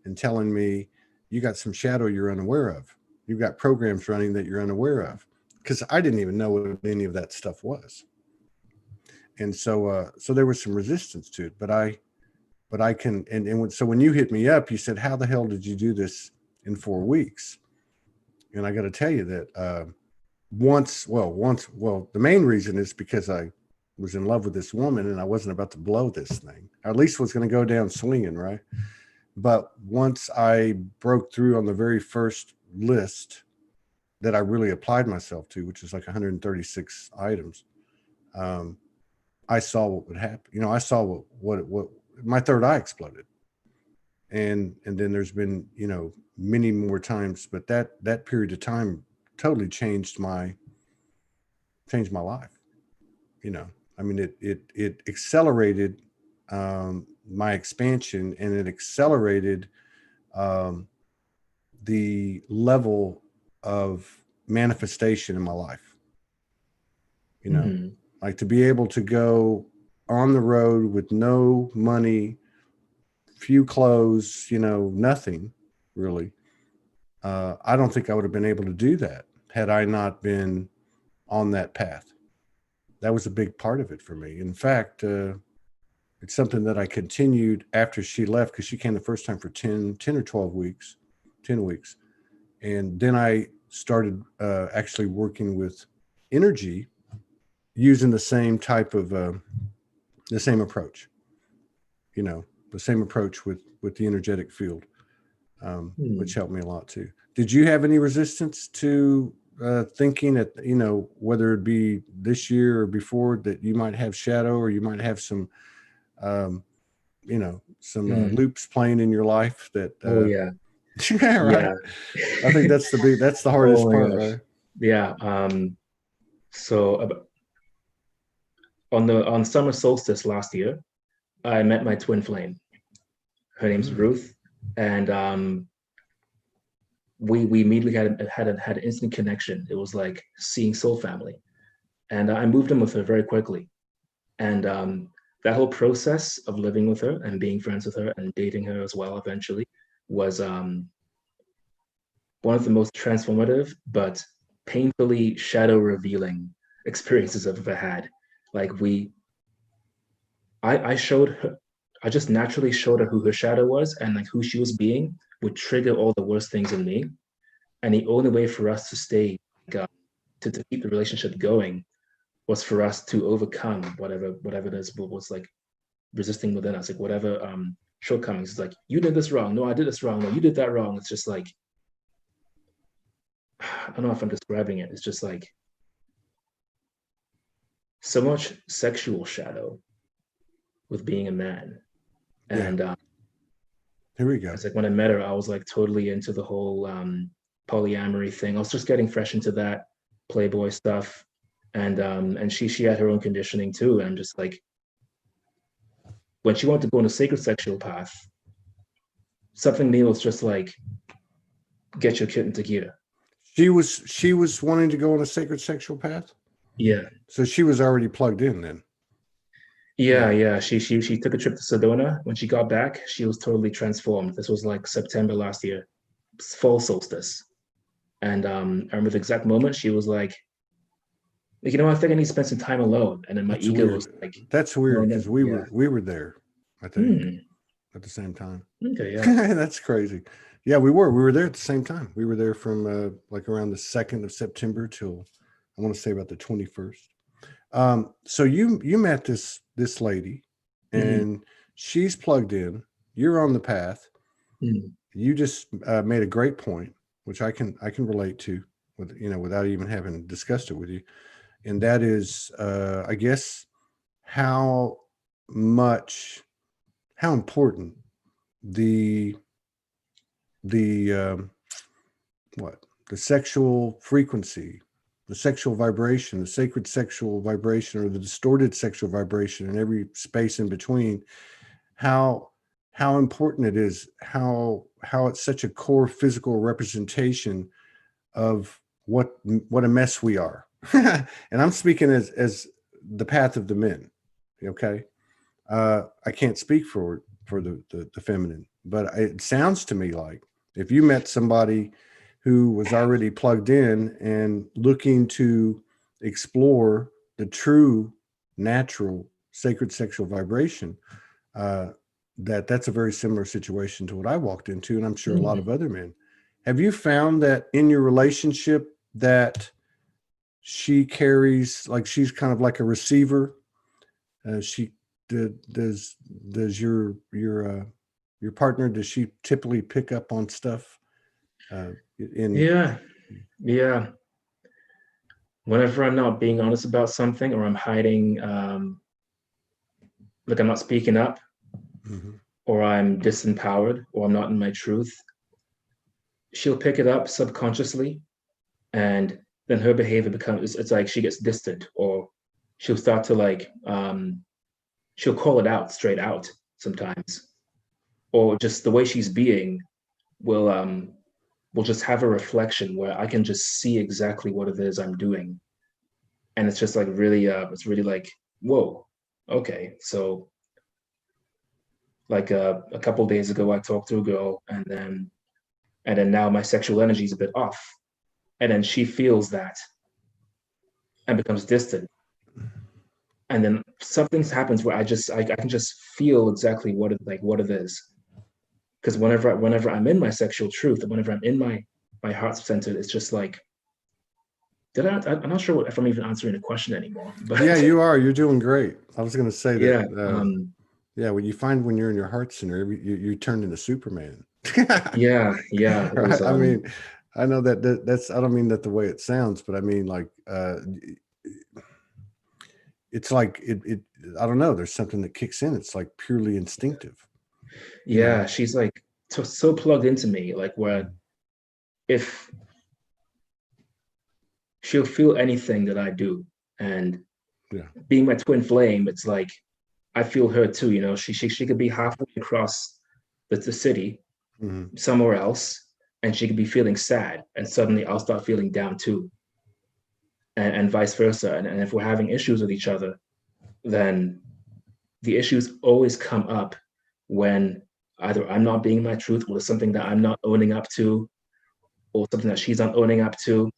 and telling me, you got some shadow you're unaware of. You've got programs running that you're unaware of. Because I didn't even know what any of that stuff was. And so there was some resistance to it. But I can, so when you hit me up, you said, how the hell did you do this in 4 weeks? And I got to tell you that the main reason is because I was in love with this woman and I wasn't about to blow this thing. Or at least was going to go down swinging, right? But once I broke through on the very first list that I really applied myself to, which is like 136 items, I saw what would happen. I saw what my third eye exploded. And then there's been, many more times, but that period of time totally changed my life. I mean, it accelerated my expansion, and it accelerated um, the level of manifestation in my life. Mhm. Like to be able to go on the road with no money, few clothes, nothing really. I don't think I would have been able to do that had I not been on that path. That was a big part of it for me. In fact, it's something that I continued after she left, because she came the first time for 10 or 12 weeks, 10 weeks. And then I started actually working with energy using the same type of, the same approach, the same approach with the energetic field, which Hmm. helped me a lot too. Did you have any resistance to thinking that, whether it be this year or before, that you might have shadow, or you might have some, um, some Hmm. loops playing in your life that, Oh yeah, yeah, right. yeah. I think that's the hardest Oh my part, gosh. right? Yeah. So on summer solstice last year, I met my twin flame. Her name's Mm. Ruth, and we immediately had an instant connection. It was like seeing soul family, and I moved in with her very quickly. And that whole process of living with her and being friends with her and dating her as well eventually was one of the most transformative but painfully shadow revealing experiences I've ever had. Like I showed her, I just naturally showed her who her shadow was, and like who she was being would trigger all the worst things in me. And the only way for us to stay, like, to keep the relationship going was for us to overcome whatever it is was like resisting within us, like whatever shortcomings. It's like, you did this wrong. No, I did this wrong. No, you did that wrong. It's just like, I don't know if I'm describing it. It's just like so much sexual shadow with being a man. Yeah. And Here we go. it's like when I met her, I was like totally into the whole polyamory thing. I was just getting fresh into that Playboy stuff. And she had her own conditioning too. And I'm just like, when she wanted to go on a sacred sexual path, something Neil was just like, get your kit into gear. She was wanting to go on a sacred sexual path. Yeah. So she was already plugged in then. Yeah. She took a trip to Sedona. When she got back, she was totally transformed. This was like September last year, fall solstice. And I remember the exact moment she was like, you know, I think I need to spend some time alone. And then my That's ego weird. was like, That's weird because we yeah. were there, I think, at the same time. Okay, yeah. That's crazy. Yeah, we were there at the same time. We were there from like around the 2nd of September till I want to say about the 21st. So you met this lady, and she's plugged in. You're on the path. You just made a great point, which I can relate to, with without even having discussed it with you, and that is, I guess, how important the the sexual frequency, the sexual vibration, the sacred sexual vibration, or the distorted sexual vibration, and every space in between, how important it is, how it's such a core physical representation of what a mess we are. And I'm speaking as the path of the men. Okay. I can't speak for the feminine, but it sounds to me like if you met somebody who was already plugged in and looking to explore the true, natural, sacred sexual vibration, that's a very similar situation to what I walked into, and I'm sure a lot of other men. Have you found that in your relationship that she carries, like, she's kind of like a receiver? Does your partner, does she typically pick up on stuff? Yeah. Whenever I'm not being honest about something, or I'm hiding, like I'm not speaking up, or I'm disempowered, or I'm not in my truth, she'll pick it up subconsciously, and then her behavior becomes, it's like she gets distant, or she'll start to like, she'll call it out straight out sometimes, or just the way she's being will just have a reflection where I can just see exactly what it is I'm doing. And it's just like really, it's really like, whoa, okay. So like a couple of days ago, I talked to a girl, and then now my sexual energy is a bit off. And then she feels that and becomes distant. And then something happens where I can just feel exactly what it is. Because whenever I'm in my sexual truth, and whenever I'm in my heart center, it's just like, I'm not sure if I'm even answering the question anymore. But yeah, you are. You're doing great. I was going to say that. Yeah. When you find when you're in your heart center, you turn into Superman. Yeah. Right? I mean, I know that's. I don't mean that the way it sounds, but I mean, like, it's like it. I don't know. There's something that kicks in. It's like purely instinctive. Yeah, she's like so plugged into me, like where if she'll feel anything that I do, and being my twin flame, it's like I feel her too. You know, she could be halfway across the city, somewhere else, and she could be feeling sad, and suddenly I'll start feeling down too, and vice versa. And if we're having issues with each other, then the issues always come up when either I'm not being my truth, or something that I'm not owning up to, or something that she's not owning up to.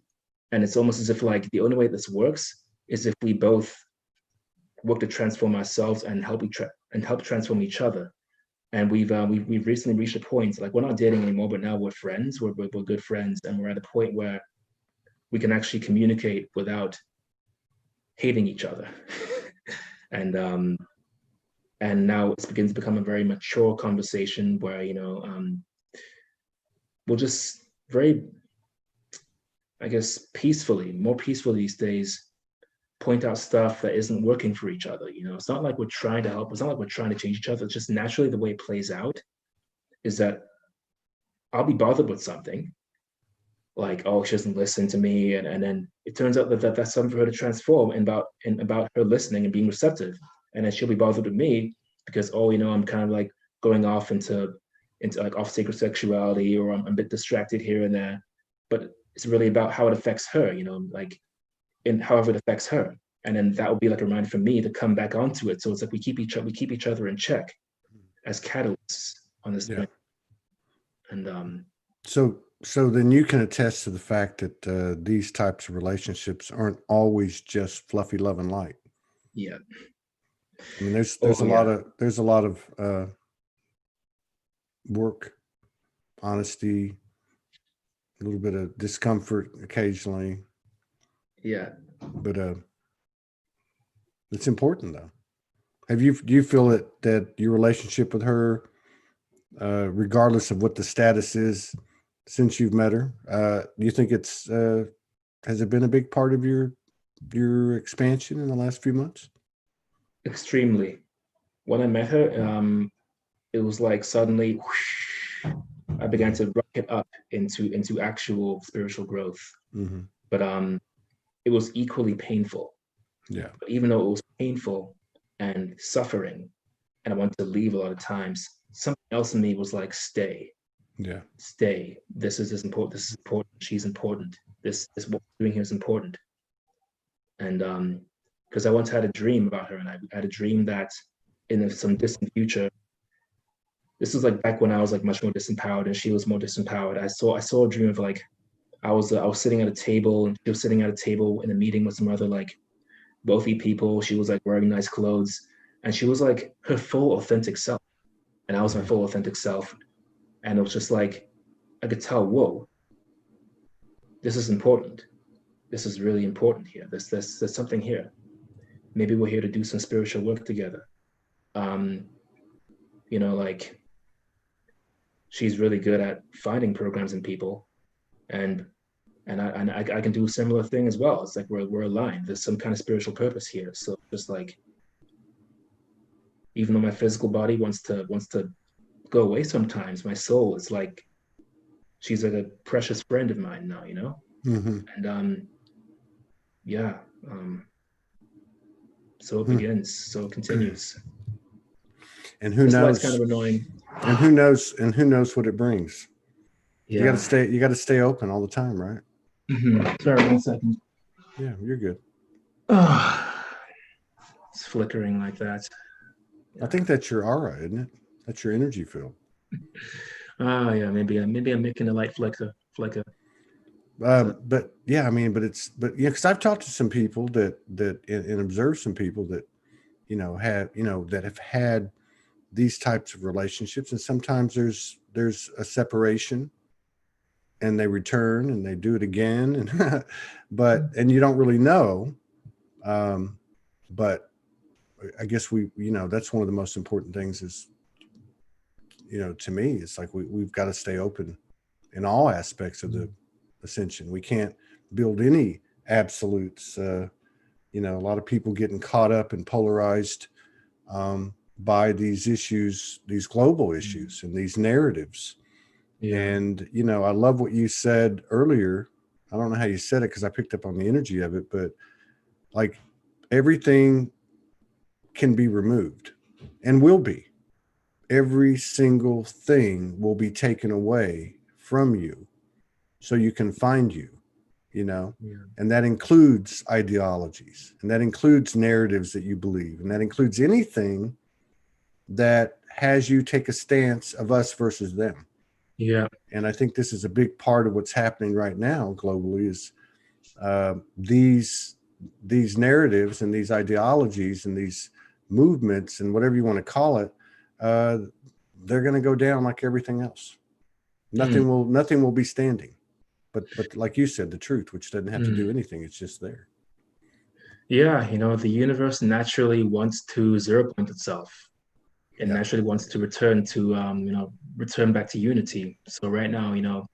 And it's almost as if like the only way this works is if we both work to transform ourselves and help transform each other. And we've recently reached a point, like we're not dating anymore, but now we're friends. We're good friends, and we're at a point where we can actually communicate without hating each other. and now it begins to become a very mature conversation where we'll just very, I guess, more peacefully these days, point out stuff that isn't working for each other. It's not like we're trying to help. It's not like we're trying to change each other. It's just naturally the way it plays out is that I'll be bothered with something like, oh, she doesn't listen to me. And then it turns out that that's something for her to transform and about her listening and being receptive. And then she'll be bothered with me because, oh, I'm kind of like going off into like off sacred sexuality, or I'm a bit distracted here and there. But it's really about how it affects her, like in however it affects her. And then that will be like a reminder for me to come back onto it. So it's like we keep each other in check as catalysts on this journey. And so then you can attest to the fact that these types of relationships aren't always just fluffy love and light. Yeah. I mean, there's a lot of work, honesty, a little bit of discomfort occasionally. Yeah. But it's important though. Do you feel that your relationship with her, regardless of what the status is since you've met her, do you think has it been a big part of your expansion in the last few months? Extremely. When I met her, it was like suddenly whoosh, I began to rocket up into actual spiritual growth. Mm-hmm. But it was equally painful. Yeah. But even though it was painful and suffering, and I wanted to leave a lot of times, something else in me was like, stay. Yeah. Stay. This is important. This is important. She's important. This what we're doing here is important. And because I once had a dream about her, and I had a dream that in some distant future, this was like back when I was like much more disempowered and she was more disempowered. I saw a dream of like I was sitting at a table and she was sitting at a table in a meeting with some other like wealthy people. She was like wearing nice clothes and she was like her full authentic self. And I was my full authentic self. And it was just like, I could tell, whoa, this is important. This is really important here. There's something here. Maybe we're here to do some spiritual work together. Like she's really good at finding programs in people, and I can do a similar thing as well. It's like we're aligned. There's some kind of spiritual purpose here. So just like, even though my physical body wants to go away sometimes, my soul is like, she's like a precious friend of mine now, Mm-hmm. And yeah. So it begins. So it continues. And who knows? It's kind of annoying. And who knows what it brings? Yeah. You got to stay open all the time, right? Mm-hmm. Sorry, 1 second. Yeah, you're good. It's flickering like that. Yeah. I think that's your aura, isn't it? That's your energy field. Yeah, maybe I'm making a light flicker. But yeah, I mean, because I've talked to some people that and observed some people that that have had these types of relationships, and sometimes there's a separation, and they return and they do it again, and and you don't really know, but I guess that's one of the most important things is, to me, it's like we've got to stay open in all aspects of the ascension. We can't build any absolutes. A lot of people getting caught up and polarized by these issues, these global issues and these narratives. Yeah. And, I love what you said earlier. I don't know how you said it because I picked up on the energy of it, but like everything can be removed and will be. Every single thing will be taken away from you so you can find you, and that includes ideologies, and that includes narratives that you believe, and that includes anything that has you take a stance of us versus them. Yeah. And I think this is a big part of what's happening right now globally is uh, these these narratives and these ideologies and these movements and whatever you want to call it, uh, they're going to go down like everything else. Mm, Nothing will be standing. But like you said, the truth, which doesn't have to mm. do anything, it's just there. Yeah, the universe naturally wants to zero point itself. It Yeah, naturally wants to return back to unity. So right now,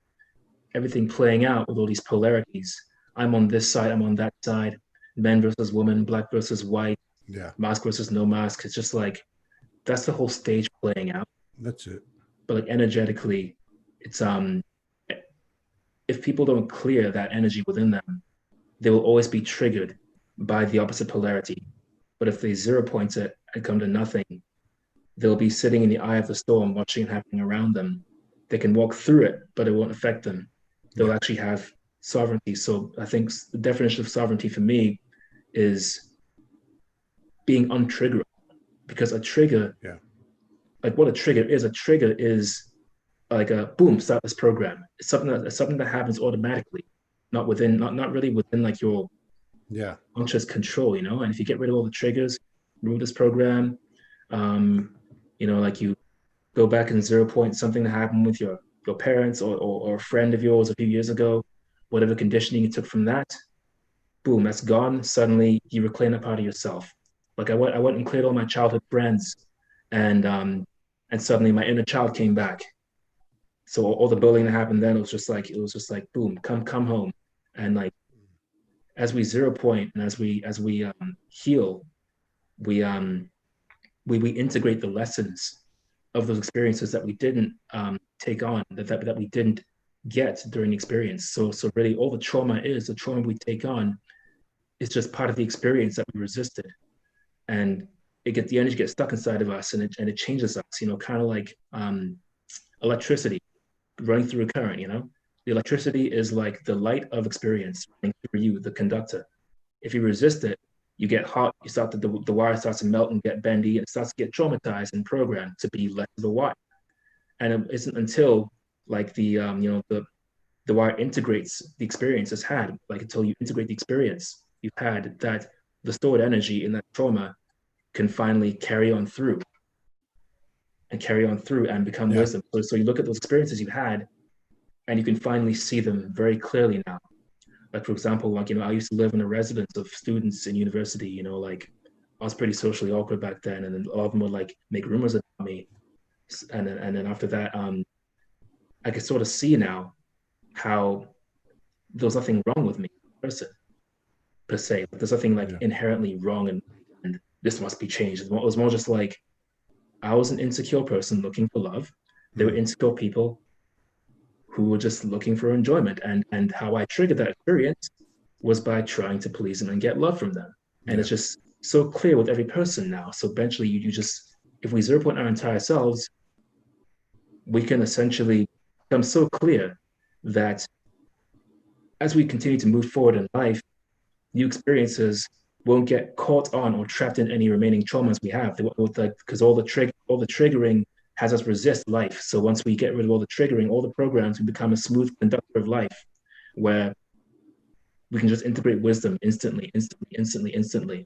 everything playing out with all these polarities. I'm on this side, I'm on that side, men versus women, black versus white, yeah, mask versus no mask. It's just like that's the whole stage playing out. that's it. But like energetically, it's if people don't clear that energy within them, they will always be triggered by the opposite polarity. But if they zero point it and come to nothing, they'll be sitting in the eye of the storm, watching it happening around them. They can walk through it, but it won't affect them. They'll Yeah, actually have sovereignty. So I think the definition of sovereignty for me is being untriggerable, because a trigger, yeah, like what a trigger is like a boom, start this program. It's something that happens automatically, not really within like your yeah, conscious control, And if you get rid of all the triggers, remove this program, um, like you go back and zero point something that happened with your parents or a friend of yours a few years ago, whatever conditioning you took from that, boom, that's gone. Suddenly you reclaim that part of yourself. Like I went and cleared all my childhood friends, and suddenly my inner child came back. So all the bullying that happened then, it was just like boom, come home. And like as we zero point and as we heal, we we integrate the lessons of those experiences that we didn't take on, that we didn't get during the experience. So really, all the trauma we take on is just part of the experience that we resisted, and the energy gets stuck inside of us, and it changes us. Kind of like electricity running through a current. The electricity is like the light of experience running through you, the conductor. If you resist it, you get hot. The wire starts to melt and get bendy, and it starts to get traumatized and programmed to be less of a wire. And it isn't until like the wire integrates the experience it's had, like until you integrate the experience you've had, that the stored energy in that trauma can finally carry on through and become yeah. wisdom. So you look at those experiences you had, and you can finally see them very clearly now. Like for example, like I used to live in a residence of students in university. Like I was pretty socially awkward back then, and then all of them would like make rumors about me, and then after that, I could sort of see now how there was nothing wrong with me, person per se. There's nothing like Yeah. inherently wrong, and this must be changed. It was more just like I was an insecure person looking for love. There were Mm. insecure people who were just looking for enjoyment, and how I triggered that experience was by trying to please them and get love from them. And Yeah. it's just so clear with every person now. So eventually, you just, if we zero point our entire selves, we can essentially become so clear that as we continue to move forward in life, new experiences won't get caught on or trapped in any remaining traumas we have. Because all the triggering has us resist life. So once we get rid of all the triggering, all the programs, we become a smooth conductor of life, where we can just integrate wisdom instantly, instantly, instantly, instantly.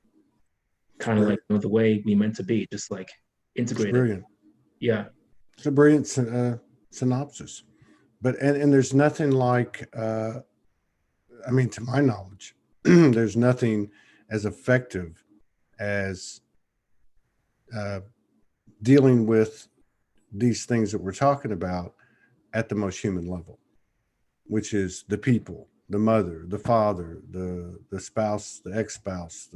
It's Kind of like great. the way we meant to be, just like It's integrate it. brilliant. Yeah. It's a brilliant synopsis. But and there's nothing like I mean, to my knowledge, there's nothing as effective as uh, dealing with these things that we're talking about at the most human level, which is the people, the mother, the father, the spouse, the ex-spouse,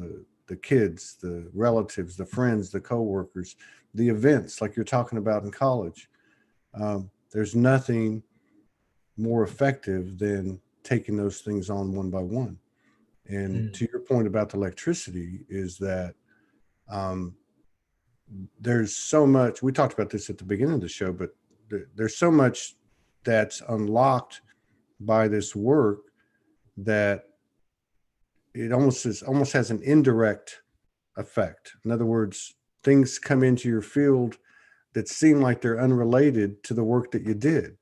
the kids, the relatives, the friends, the coworkers, the events like you're talking about in college. There's nothing more effective than taking those things on one by one. And Mm. to your point about the electricity, is that um, there's so much. We talked about this at the beginning of the show, but there's so much that's unlocked by this work that it almost has an indirect effect. In other words, things come into your field that seem like they're unrelated to the work that you did,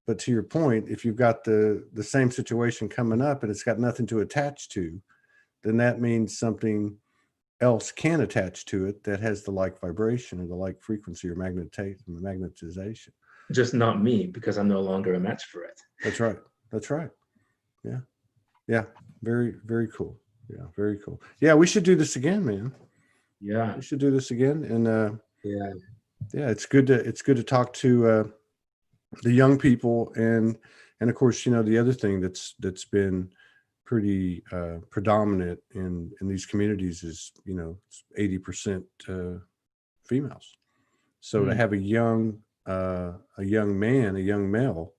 but to your point, if you've got the same situation coming up and it's got nothing to attach to, then that means something else can attach to it that has the like vibration or the like frequency or magnetization. Just not me, because I'm no longer a match for it. That's right. That's right. Yeah. Yeah. Very, very cool. Yeah. Very cool. Yeah. We should do this again, man. Yeah. We should do this again. And Yeah. yeah, it's good to talk to the young people, and of course, the other thing that's been pretty predominant in these communities is, it's 80% females. So to have a young man, a young male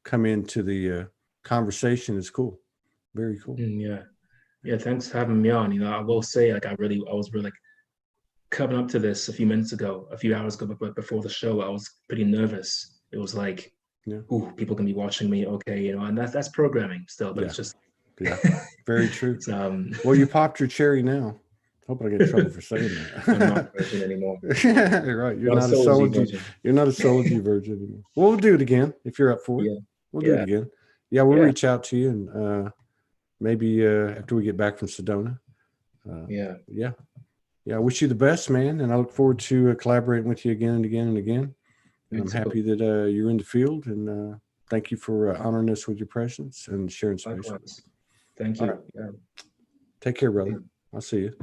come into the conversation is cool. Very cool. Yeah. Yeah. Thanks for having me on. I will say, like, I was really, like, coming up to this a few hours ago, but before the show, I was pretty nervous. It was like, Yeah. "Ooh, people can be watching me." Okay, and that's programming still, but Yeah. it's just, Yeah, very true. it's, Well, you popped your cherry now. Hope I get in trouble for saying that. I'm not a virgin anymore. Right. You're not a Soul-G. You're not a Soul-G virgin anymore. Well, we'll do it again if you're up for it. Yeah. We'll do it again. Yeah, we'll Yeah. reach out to you, and maybe after we get back from Sedona. Yeah. Yeah. I wish you the best, man, and I look forward to collaborating with you again and again and again. And I'm happy that you're in the field, and thank you for honoring us with your presence and sharing space with us. Thank you. Right. Yeah. Take care, brother. I'll see you.